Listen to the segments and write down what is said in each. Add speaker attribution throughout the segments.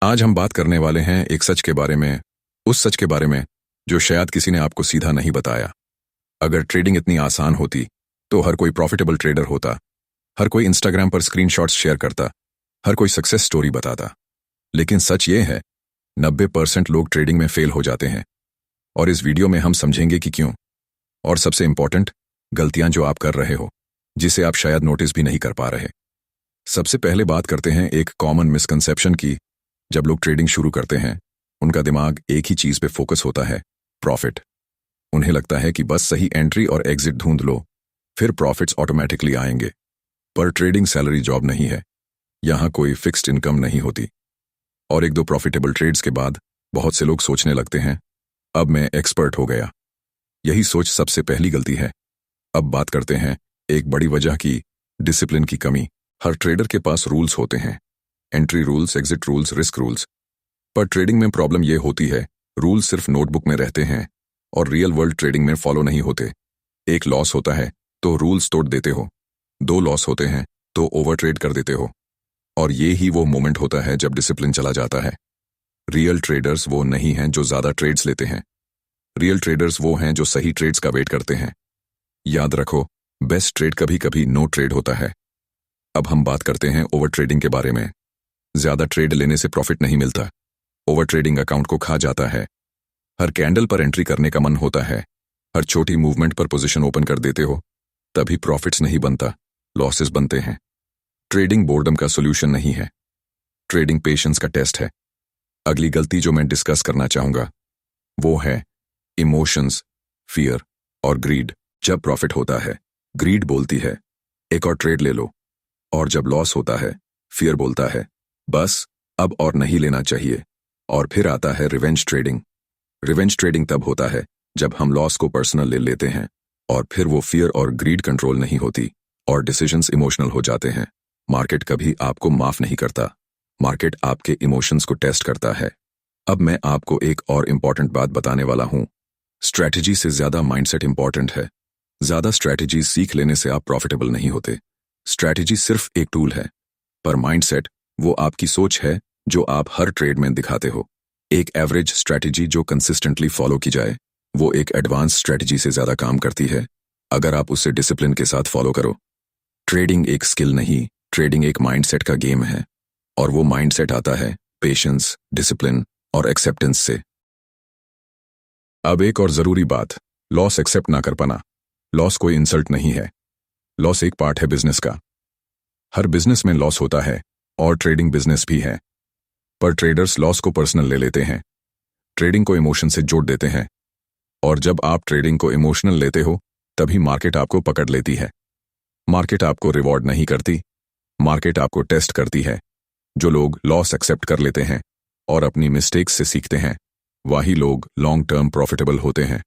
Speaker 1: आज हम बात करने वाले हैं एक सच के बारे में, उस सच के बारे में जो शायद किसी ने आपको सीधा नहीं बताया। अगर ट्रेडिंग इतनी आसान होती तो हर कोई प्रॉफिटेबल ट्रेडर होता, हर कोई इंस्टाग्राम पर स्क्रीनशॉट्स शेयर करता, हर कोई सक्सेस स्टोरी बताता। लेकिन सच ये है, 90% लोग ट्रेडिंग में फेल हो जाते हैं। और इस वीडियो में हम समझेंगे कि क्यों, और सबसे इंपॉर्टेंट, गलतियां जो आप कर रहे हो जिसे आप शायद नोटिस भी नहीं कर पा रहे। सबसे पहले बात करते हैं एक कॉमन मिसकंसेप्शन की। जब लोग ट्रेडिंग शुरू करते हैं, उनका दिमाग एक ही चीज पे फोकस होता है, प्रॉफिट। उन्हें लगता है कि बस सही एंट्री और एग्जिट ढूंढ लो, फिर प्रॉफिट्स ऑटोमेटिकली आएंगे। पर ट्रेडिंग सैलरी जॉब नहीं है, यहां कोई फिक्स्ड इनकम नहीं होती। और एक दो प्रॉफिटेबल ट्रेड्स के बाद बहुत से लोग सोचने लगते हैं, अब मैं एक्सपर्ट हो गया। यही सोच सबसे पहली गलती है। अब बात करते हैं एक बड़ी वजह की, डिसिप्लिन की कमी। हर ट्रेडर के पास रूल्स होते हैं, entry rules, exit rules, risk rules. पर ट्रेडिंग में प्रॉब्लम यह होती है, रूल्स सिर्फ नोटबुक में रहते हैं और रियल वर्ल्ड ट्रेडिंग में फॉलो नहीं होते। एक लॉस होता है तो रूल्स तोड़ देते हो, 2 लॉस होते हैं तो ओवर ट्रेड कर देते हो। और ये ही वो मोमेंट होता है जब डिसिप्लिन चला जाता है। रियल ट्रेडर्स वो नहीं हैं जो ज्यादा ट्रेड्स लेते हैं, रियल ट्रेडर्स वो हैं जो सही ट्रेड्स का वेट करते हैं। याद रखो, बेस्ट ट्रेड कभी कभी नो ट्रेड होता है। अब हम बात करते हैं ओवर ट्रेडिंग के बारे में। ज्यादा ट्रेड लेने से प्रॉफिट नहीं मिलता, ओवर ट्रेडिंग अकाउंट को खा जाता है। हर कैंडल पर एंट्री करने का मन होता है, हर छोटी मूवमेंट पर पोजीशन ओपन कर देते हो, तभी प्रॉफिट्स नहीं बनता, लॉसेस बनते हैं। ट्रेडिंग बोर्डम का सोल्यूशन नहीं है, ट्रेडिंग पेशेंस का टेस्ट है। अगली गलती जो मैं डिस्कस करना चाहूंगा वो है इमोशंस, फियर और ग्रीड। जब प्रॉफिट होता है, ग्रीड बोलती है एक और ट्रेड ले लो, और जब लॉस होता है, फियर बोलता है बस अब और नहीं लेना चाहिए। और फिर आता है रिवेंज ट्रेडिंग। रिवेंज ट्रेडिंग तब होता है जब हम लॉस को पर्सनल ले लेते हैं, और फिर वो फियर और ग्रीड कंट्रोल नहीं होती और डिसीजंस इमोशनल हो जाते हैं। मार्केट कभी आपको माफ नहीं करता, मार्केट आपके इमोशंस को टेस्ट करता है। अब मैं आपको एक और इंपॉर्टेंट बात बताने वाला हूं, स्ट्रैटेजी से ज्यादा माइंडसेट इंपॉर्टेंट है। ज्यादा स्ट्रैटेजी सीख लेने से आप प्रॉफिटेबल नहीं होते। स्ट्रैटेजी सिर्फ एक टूल है, पर माइंडसेट वो आपकी सोच है जो आप हर ट्रेड में दिखाते हो। एक एवरेज स्ट्रैटेजी जो कंसिस्टेंटली फॉलो की जाए, वो एक एडवांस स्ट्रैटेजी से ज्यादा काम करती है, अगर आप उसे डिसिप्लिन के साथ फॉलो करो। ट्रेडिंग एक स्किल नहीं, ट्रेडिंग एक माइंडसेट का गेम है, और वो माइंडसेट आता है पेशेंस, डिसिप्लिन और एक्सेप्टेंस से। अब एक और जरूरी बात, लॉस एक्सेप्ट ना कर पाना। लॉस कोई इंसल्ट नहीं है, लॉस एक पार्ट है बिजनेस का। हर बिजनेस में लॉस होता है, और ट्रेडिंग बिजनेस भी है। पर ट्रेडर्स लॉस को पर्सनल ले लेते हैं, ट्रेडिंग को इमोशन से जोड़ देते हैं। और जब आप ट्रेडिंग को इमोशनल लेते हो, तभी मार्केट आपको पकड़ लेती है। मार्केट आपको रिवॉर्ड नहीं करती, मार्केट आपको टेस्ट करती है। जो लोग लॉस एक्सेप्ट कर लेते हैं और अपनी मिस्टेक्स से सीखते हैं, वही लोग लॉन्ग टर्म प्रॉफिटेबल होते हैं।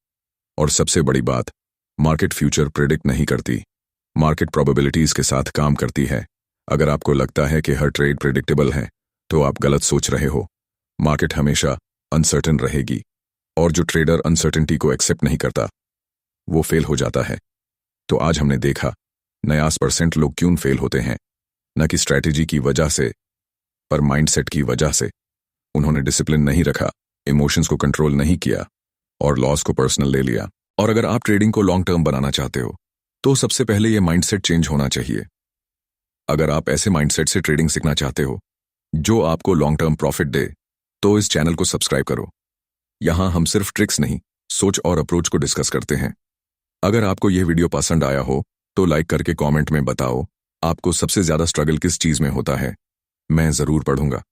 Speaker 1: और सबसे बड़ी बात, मार्केट फ्यूचर प्रेडिक्ट नहीं करती, मार्केट प्रोबेबिलिटीज के साथ काम करती है। अगर आपको लगता है कि हर ट्रेड प्रेडिक्टेबल है, तो आप गलत सोच रहे हो। मार्केट हमेशा अनसर्टेन रहेगी, और जो ट्रेडर अनसर्टेनिटी को एक्सेप्ट नहीं करता, वो फेल हो जाता है। तो आज हमने देखा 90% लोग क्यों फेल होते हैं, न कि स्ट्रैटेजी की वजह से, पर माइंडसेट की वजह से। उन्होंने डिसिप्लिन नहीं रखा, इमोशंस को कंट्रोल नहीं किया, और लॉस को पर्सनल ले लिया। और अगर आप ट्रेडिंग को लॉन्ग टर्म बनाना चाहते हो, तो सबसे पहले ये माइंडसेट चेंज होना चाहिए। अगर आप ऐसे माइंडसेट से ट्रेडिंग सीखना चाहते हो जो आपको लॉन्ग टर्म प्रॉफिट दे, तो इस चैनल को सब्सक्राइब करो। यहां हम सिर्फ ट्रिक्स नहीं, सोच और अप्रोच को डिस्कस करते हैं। अगर आपको यह वीडियो पसंद आया हो, तो लाइक करके कमेंट में बताओ आपको सबसे ज्यादा स्ट्रगल किस चीज में होता है, मैं जरूर पढ़ूंगा।